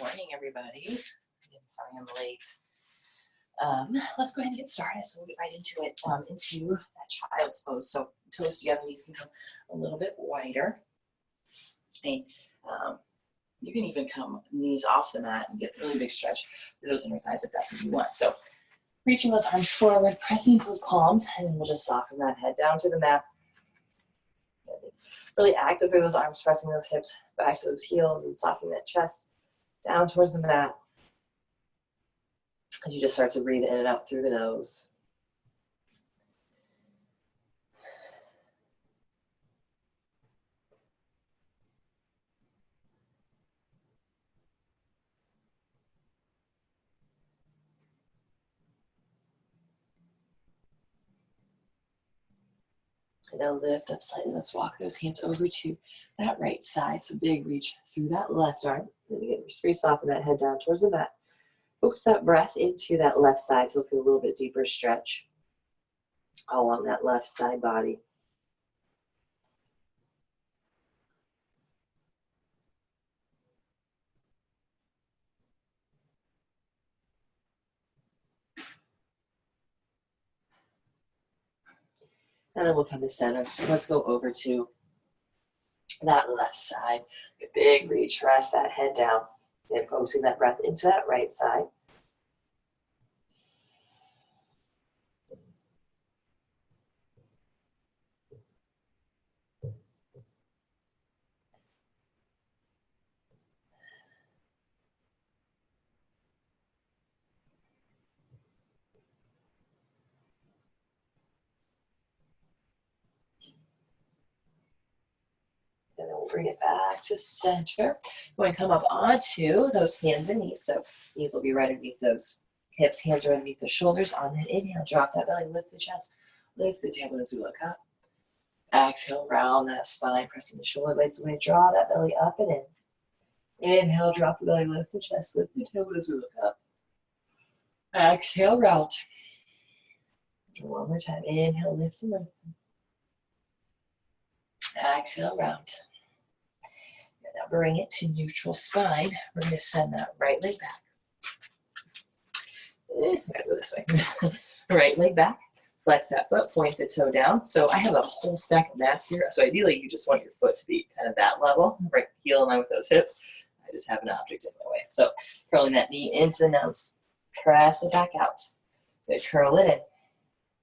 morning, everybody. Sorry I'm late. Let's go ahead and get started. So we'll get right into it, into that child's pose. So toes together, knees can come a little bit wider. And you can even come knees off the mat and get a really big stretch through those inner thighs if that's what you want. So reaching those arms forward, pressing those palms, and then we'll just soften that head down to the mat. Really active through those arms, pressing those hips back to those heels and softening that chest down towards the mat. As you just start to breathe in and out through the nose. And now lift up slightly. Let's walk those hands over to that right side. So big reach through that left arm. Then again, just re-soften that head down towards the mat. Focus that breath into that left side so feel a little bit deeper stretch all along that left side body. And then we'll come to center. Let's go over to that left side. A big reach, rest that head down. And focusing that breath into that right side. And then we'll bring it back to center. We're going to come up onto those hands and knees. So knees will be right underneath those hips, hands are underneath the shoulders. On that inhale, drop that belly, lift the chest, lift the tailbone as we look up. Exhale, round that spine, pressing the shoulder blades away. Draw that belly up and in. Inhale, drop the belly, lift the chest, lift the tailbone as we look up. Exhale, round. One more time. Inhale, lift and lengthen. Exhale, round. And now bring it to neutral spine. We're going to send that right leg back. I gotta go this way. Right leg back. Flex that foot, point the toe down. So I have a whole stack of mats here. So ideally, you just want your foot to be kind of that level, right heel in line with those hips. I just have an object in my way. So curling that knee into the nose. Press it back out. Good, curl it in.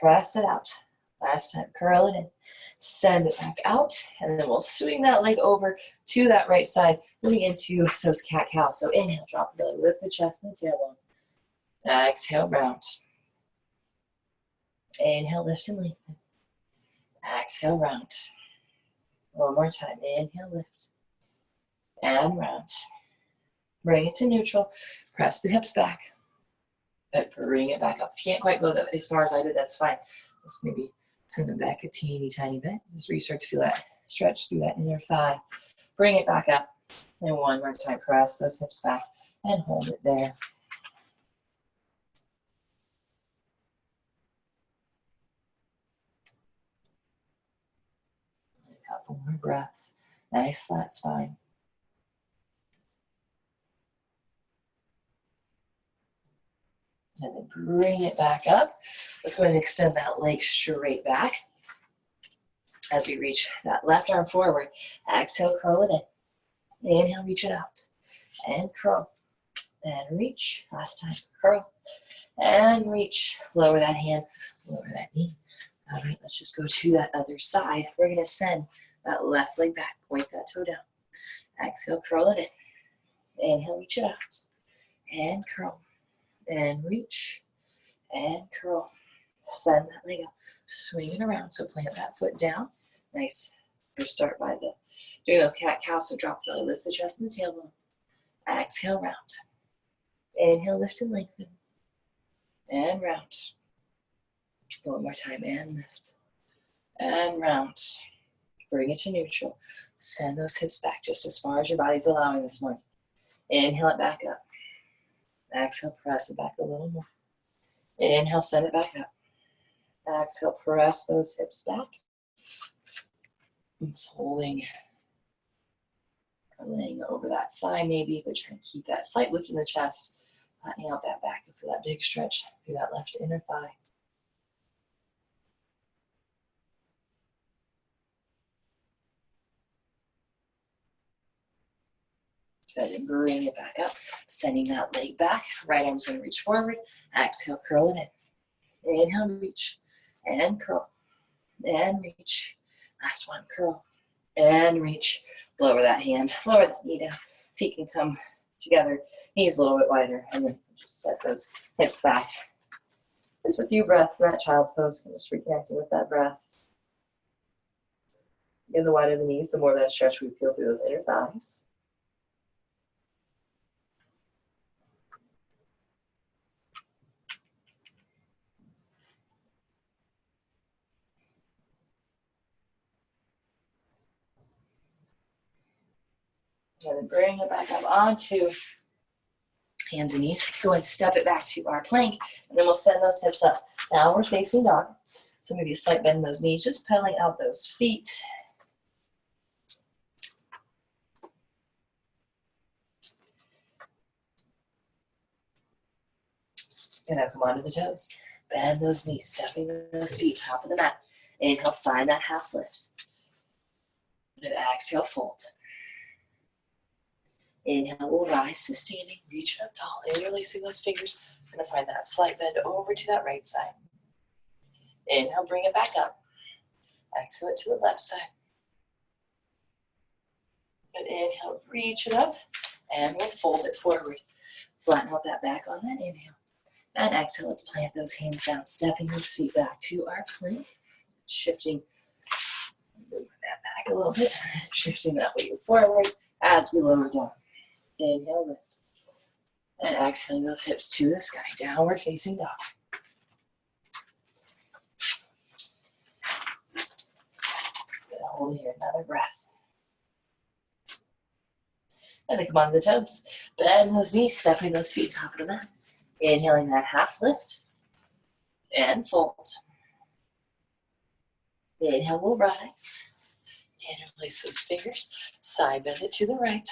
Press it out. Last time, curl it in. Send it back out. And then we'll swing that leg over to that right side, moving into those cat-cows. So inhale, drop the belly, lift the chest and the tailbone. Exhale, round. Inhale, lift and lengthen. Exhale, round. One more time. Inhale, lift. And round. Bring it to neutral. Press the hips back. But bring it back up. If you can't quite go as far as I did, that's fine. Just maybe send it back a teeny tiny bit. Just restart to feel that stretch through that inner thigh. Bring it back up. And one more time. Press those hips back and hold it there. A couple more breaths. Nice flat spine. And then bring it back up. Let's go ahead and extend that leg straight back. As we reach that left arm forward, exhale, curl it in. Inhale, reach it out. And curl. And reach. Last time, curl. And reach. Lower that hand, lower that knee. All right, let's just go to that other side. We're going to send that left leg back. Point that toe down. Exhale, curl it in. Inhale, reach it out. And curl. And reach. And curl. Send that leg up. Swing it around. So plant that foot down. Nice. First start by doing those cat-cows. So drop the belly, lift the chest and the tailbone. Exhale, round. Inhale, lift and lengthen. And round. One more time, and lift. And round. Bring it to neutral. Send those hips back just as far as your body's allowing this morning. Inhale it back up. Exhale, press it back a little more. Inhale, send it back up. Exhale, press those hips back. And folding Or laying over that thigh maybe, but trying to keep that slight lift in the chest, flattening out that back for that big stretch through that left inner thigh. Good, and bring it back up, sending that leg back. Right arm's gonna reach forward. Exhale, curl it in. Inhale, reach, and curl, and reach. Last one, curl, and reach. Lower that hand, lower the knee down. Feet can come together, knees a little bit wider, and then just set those hips back. Just a few breaths in that child's pose, and just reconnecting with that breath. Again, the wider the knees, the more that stretch we feel through those inner thighs. And then bring it back up onto hands and knees. Go and step it back to our plank, and then we'll send those hips up. Downward facing dog. So maybe a slight bend in those knees, just pedaling out those feet. And now come onto the toes. Bend those knees, stepping those feet, top of the mat. Inhale, find that half lift. And exhale, fold. Inhale, we'll rise to standing, reach up tall, interlacing those fingers. We're gonna find that slight bend over to that right side. Inhale, bring it back up. Exhale it to the left side. And inhale, reach it up, and we'll fold it forward. Flatten out that back on that inhale. And exhale, let's plant those hands down, stepping those feet back to our plank. Shifting that back a little bit, shifting that weight forward as we lower down. Inhale, lift. And exhaling those hips to the sky, downward facing dog. Good, hold here, another breath. And then come on to the toes. Bend those knees, stepping those feet top of the mat. Inhaling that half lift. And fold. Inhale, we'll rise. Interlace those fingers. Side bend it to the right.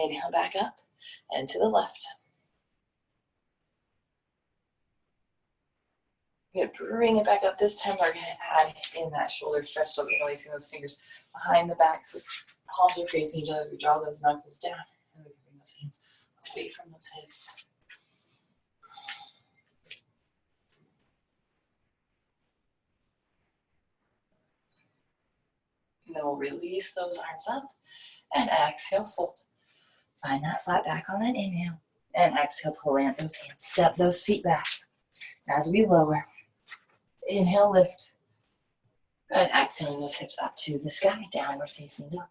Inhale back up and to the left. Good, bring it back up. This time we're gonna add in that shoulder stretch, so interlacing those fingers behind the back, so palms are facing each other. We draw those knuckles down, and we can bring those hands away from those hips. And then we'll release those arms up, and exhale, fold. Find that flat back on that inhale, and exhale, plant those hands, step those feet back as we lower. Inhale, lift, and exhaling those hips up to the sky, downward facing dog.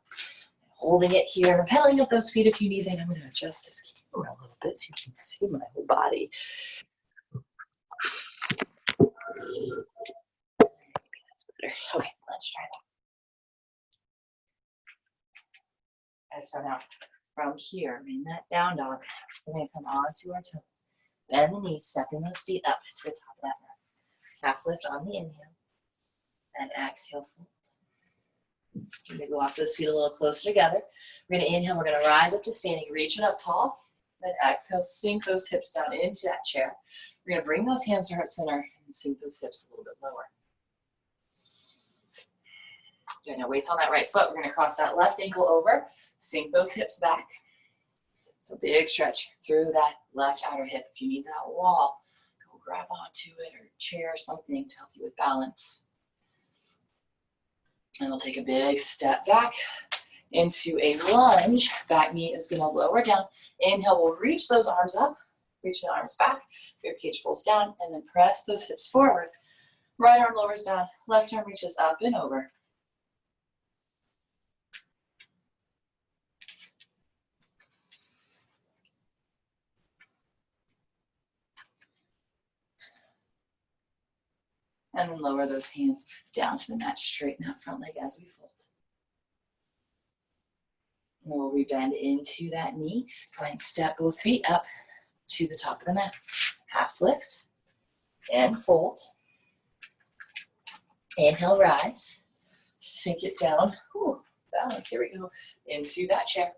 Holding it here, pedaling up those feet if you need it. I'm going to adjust this camera a little bit so you can see my whole body. Maybe that's better. Okay, let's try that. I start out from here in that down dog. We're going to come onto our toes. Bend the knees, stepping those feet up to the top of that mat. Half lift on the inhale. And exhale, fold. We're going to go off those feet a little closer together. We're going to inhale, we're going to rise up to standing, reach it up tall. Then exhale, sink those hips down into that chair. We're going to bring those hands to heart center and sink those hips a little bit lower. Good, now weights on that right foot. We're going to cross that left ankle over, sink those hips back. So big stretch through that left outer hip. If you need that wall, go grab onto it or chair or something to help you with balance. And we'll take a big step back into a lunge. Back knee is going to lower down. Inhale, we'll reach those arms up. Reach the arms back. Rib cage pulls down. And then press those hips forward. Right arm lowers down. Left arm reaches up and over. And then lower those hands down to the mat. Straighten that front leg as we fold. And we'll rebend into that knee. Go ahead and step both feet up to the top of the mat. Half lift and fold. Inhale, rise. Sink it down. Ooh, balance. Here we go. Into that chair.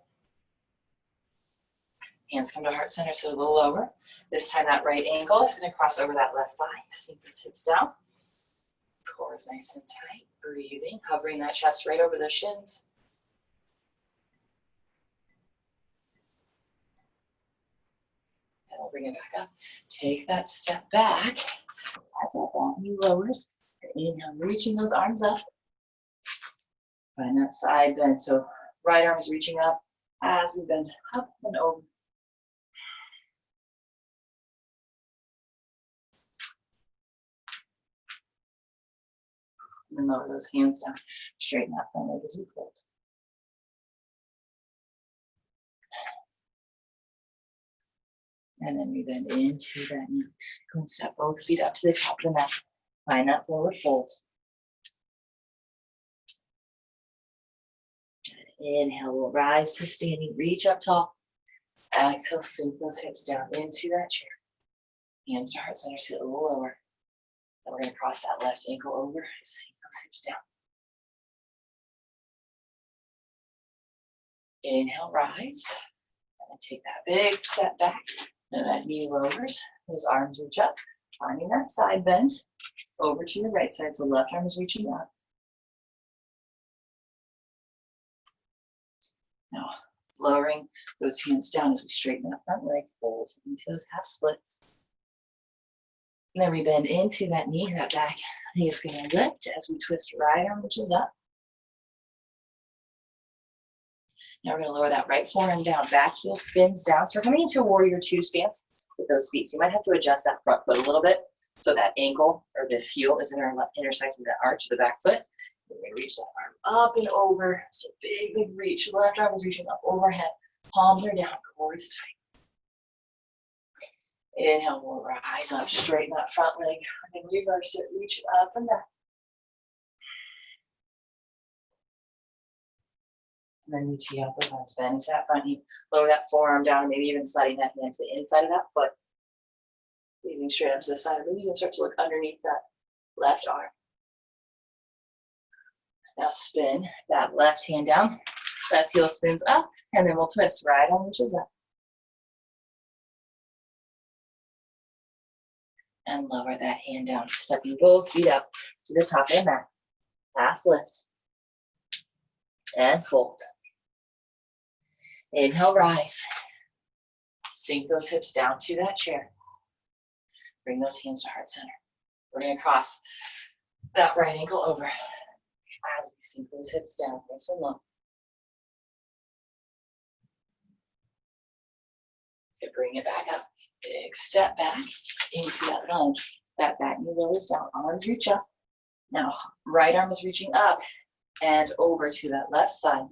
Hands come to heart center, so a little lower. This time that right ankle is going to cross over that left thigh. Sink those hips down. Core is nice and tight. Breathing, hovering that chest right over the shins. And we'll bring it back up. Take that step back as that back knee lowers. Inhale, reaching those arms up. Find that side bend. So right arm is reaching up as we bend up and over. And lower those hands down. Straighten that front leg as we fold. And then we bend into that knee. Go and step both feet up to the top of the mat. Find that forward fold. Inhale, we'll rise to standing, reach up tall. Exhale, sink those hips down into that chair. Hands to heart center, sit a little lower. Then we're going to cross that left ankle over, sink those hips down. Inhale, rise. And take that big step back. Now that knee lowers, those arms reach up, finding that side bend over to your right side. So left arm is reaching up. Now, lowering those hands down as we straighten that front leg, fold into those half splits. And then we bend into that knee, that back knee is going to lift as we twist right arm, which is up. Now we're going to lower that right forearm down, back heel spins down. So we're coming into a warrior two stance with those feet. So you might have to adjust that front foot a little bit so that ankle or this heel is intersecting that arch of the back foot. We're going to reach that arm up and over. So big, big reach. The left arm is reaching up overhead. Palms are down, core is tight. Inhale, we'll rise up, straighten that front leg, and then reverse it, reach it up and back. And then you tee up those arms, bend into that front knee, lower that forearm down, and maybe even sliding that hand to the inside of that foot. Breathing straight up to the side. Maybe you can start to look underneath that left arm. Now spin that left hand down, left heel spins up, and then we'll twist right arm reaches up. And lower that hand down, stepping both feet up to the top of the mat. Half lift. And fold. Inhale, rise. Sink those hips down to that chair. Bring those hands to heart center. We're going to cross that right ankle over as we sink those hips down, nice and low. Okay, bring it back up. Big step back into that lunge. That back knee lowers down, arms reach up. Now, right arm is reaching up and over to that left side.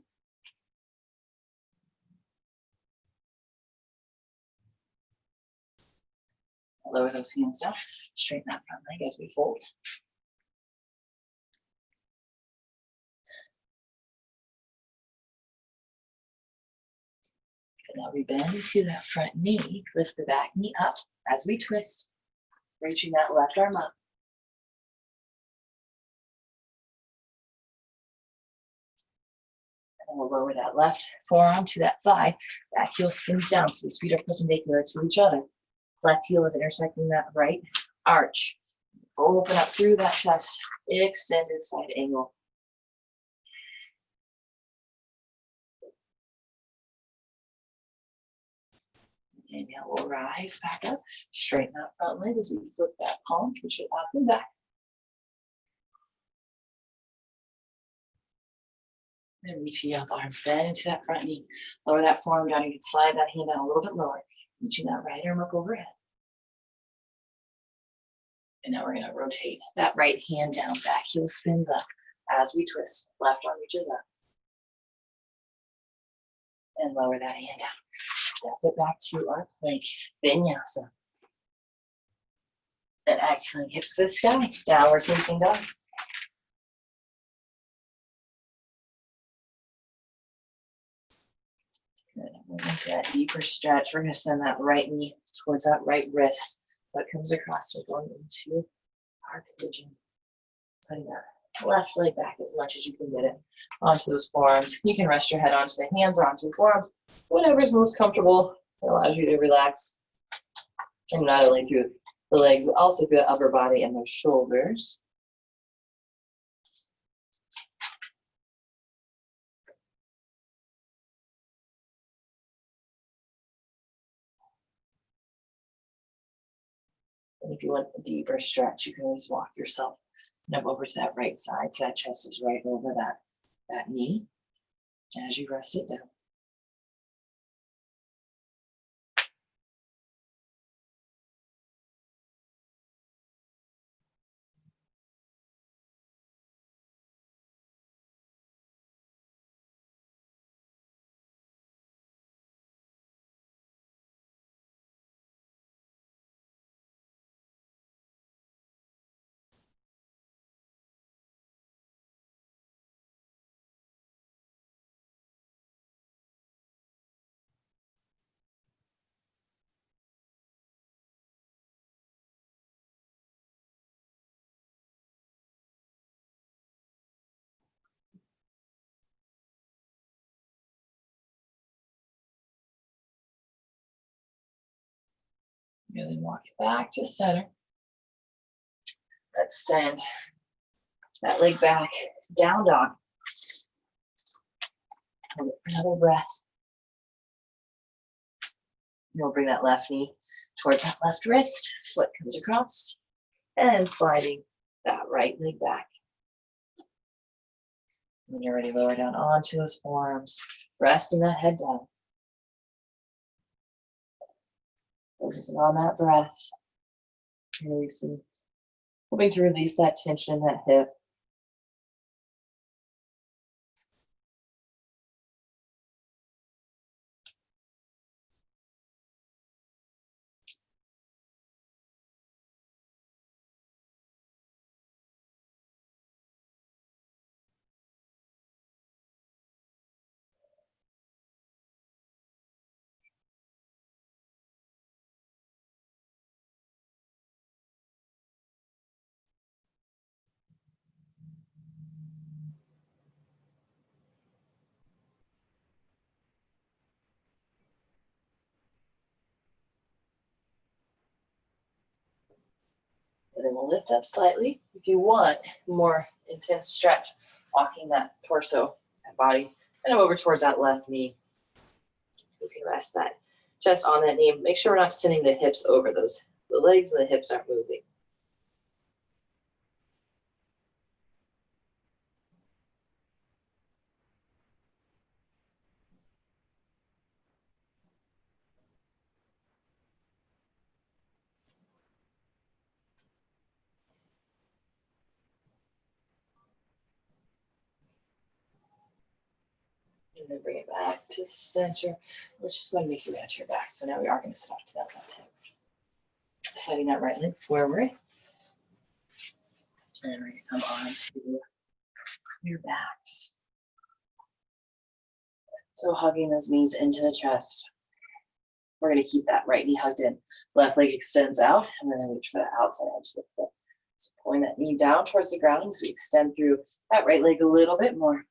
Lower those hands down, straighten that front leg as we fold. And now we bend into that front knee, lift the back knee up as we twist, reaching that left arm up. And we'll lower that left forearm to that thigh, back heel spins down so the feet are perpendicular to each other. Left heel is intersecting that right arch. Open up through that chest, extended side angle. Inhale, we'll rise back up, straighten that front leg as we flip that palm, push it up and back. Then we tee up, arms bend into that front knee. Lower that forearm down. You can slide that hand down a little bit lower, reaching that right arm up overhead. And now we're going to rotate that right hand down, back heel spins up as we twist. Left arm reaches up. And lower that hand down. Step it back to our plank, vinyasa. And exhaling hips to the sky, downward facing dog. Good. Move into that deeper stretch. We're going to send that right knee towards that right wrist. That comes across, we're going into our pigeon. Setting that Left leg back as much as you can get it onto those forearms. You can rest your head onto the hands or onto the forearms, whatever's most comfortable. It allows you to relax, and not only through the legs, but also through the upper body and the shoulders. And if you want a deeper stretch, you can always walk yourself up over to that right side, so that chest is right over that knee as you rest it down. And then walk it back to center. Let's send that leg back, down dog. Another breath. You'll bring that left knee towards that left wrist, foot comes across, and sliding that right leg back. When you're ready, lower down onto those forearms, resting that head down. Focusing on that breath, releasing, hoping to release that tension in that hip. And then we'll lift up slightly. If you want more intense stretch, walking that torso, that body, kind of over towards that left knee. You can rest that chest on that knee. Make sure we're not sending the hips over those. The legs and the hips aren't moving. And then bring it back to center. Let's just go and make your way out to your back. So now we are going to sit off to that left hip. Sliding that right leg forward. And we're going to come on to your backs. So hugging those knees into the chest. We're going to keep that right knee hugged in. Left leg extends out, and then reach for the outside edge of the foot. So pulling that knee down towards the ground as we extend through that right leg a little bit more.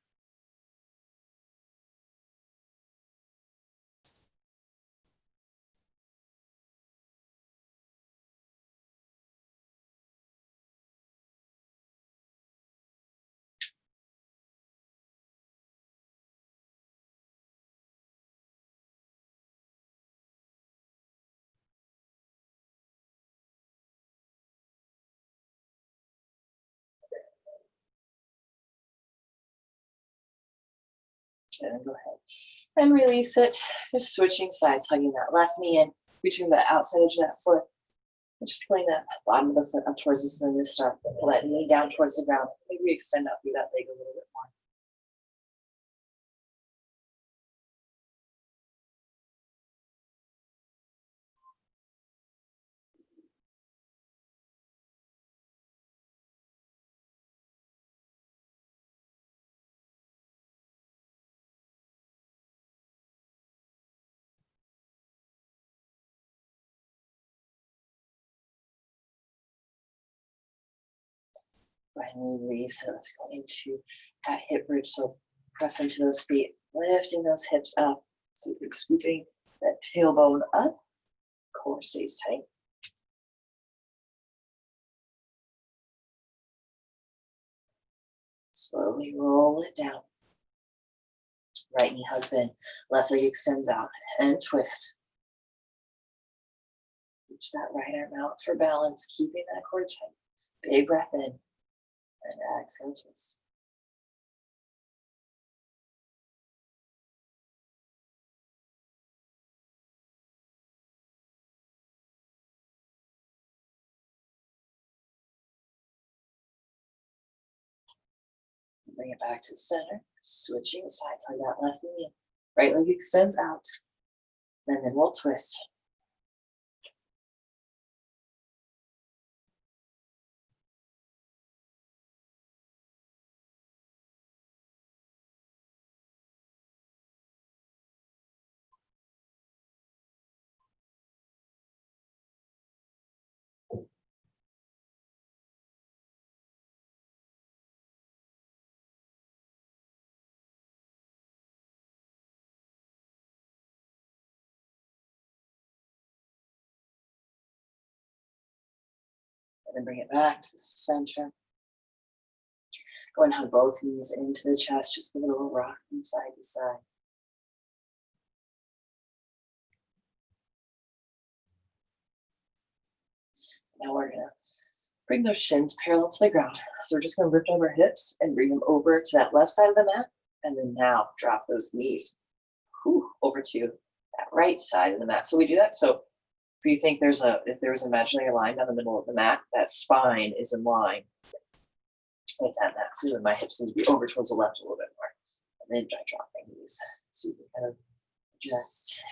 And then go ahead and release it. Just switching sides, hugging that left knee in, reaching the outside edge of that foot. And just pulling that bottom of the foot up towards the center of the start. Pull that knee down towards the ground. Maybe extend out through that leg a little bit more. Right, and we release. So let's go into that hip bridge. So press into those feet, lifting those hips up. So you're scooping that tailbone up. Core stays tight. Slowly roll it down. Right knee hugs in, left leg extends out, and twist. Reach that right arm out for balance, keeping that core tight. Big breath in, and exhale, twist. Bring it back to the center, switching sides like that left knee. Right leg extends out, and then we'll twist. And then bring it back to the center. Go and hug both knees into the chest, just a little rock from side to side. Now we're gonna bring those shins parallel to the ground. So we're just gonna lift over hips and bring them over to that left side of the mat. And then now drop those knees over to that right side of the mat. So we do that. So if you think if there's an imaginary line down the middle of the mat, that spine is in line with that mat. So my hips need to be over towards the left a little bit more. And then I drop my knees. So you can kind of adjust.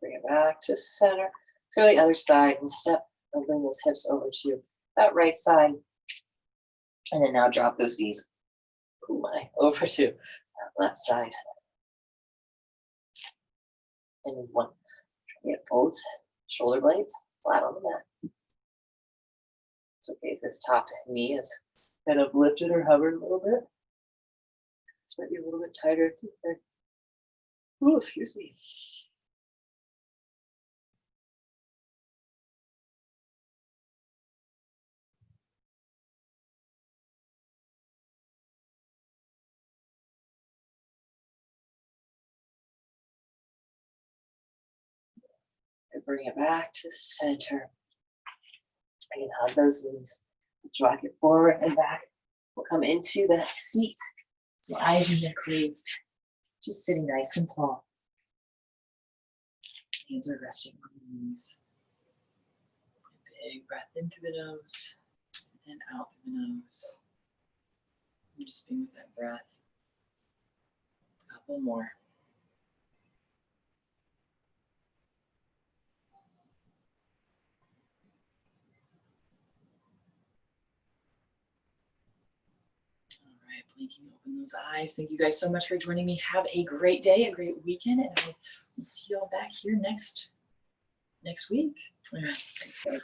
Bring it back to center. Let's go to the other side and bring those hips over to that right side. And then now drop those knees over to that left side. And one, get both shoulder blades flat on the mat. It's okay if this top knee is kind of lifted or hovered a little bit. This might be a little bit tighter. Oh, excuse me. And bring it back to center. And hug those knees. Drag it forward and back. We'll come into that seat. So eyes and neck closed. Just sitting nice and tall. Hands are resting on the knees. Big breath in through the nose and out through the nose. And just being with that breath. A couple more. Blinking open those eyes. Thank you guys so much for joining me. Have a great day, a great weekend, and I will see you all back here next week. All right, thanks guys.